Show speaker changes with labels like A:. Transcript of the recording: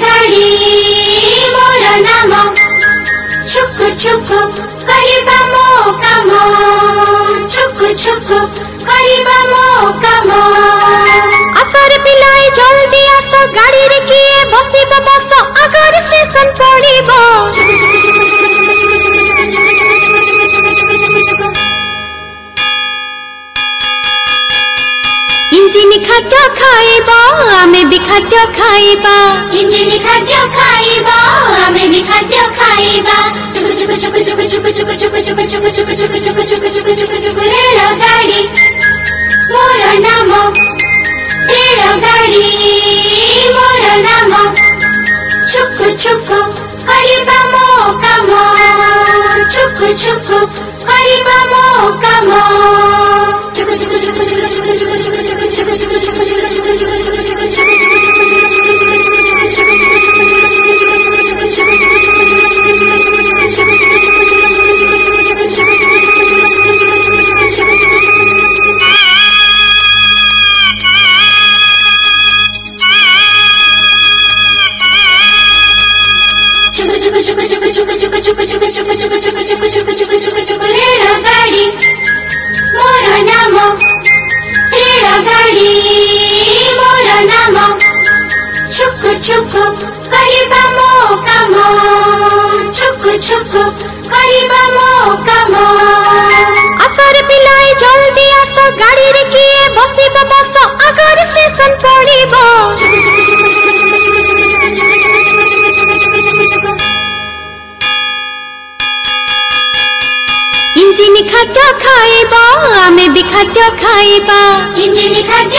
A: गाड़ी मोर नाम छुक छुक करिबा मो काम छुक छुक करिबा मो काम
B: आसर पिलाई जल्दी आस गाड़ी रे किए बसिबा बस आगर स्टेशन पड़िबो इंजिन खाद्य खाइबा आमे भी खाद्य खाइबा
A: इंजिन खाद्य खाइबा आमे भी खाद्य खाइबा छुक छुक छुक छुक छुक छुक छुक छुक छुक छुक छुक छुक छुक छुक छुक छुक रेल गाड़ी मोर नाम रेल गाड़ी मोर नाम छुक छुक करिबा मो काम छुक छुक करिबा मो काम छुक छुक छुक छुक छुक छुक छुक छुक छुक
B: आसर पिलाई जल्दी आस गाड़ी रे किए बसिबा बस आगर स्टेशन पड़िबो इंजिन खाद्य खाइबा आमे भी खाद्य खाइबा
A: इंजिन खाद्य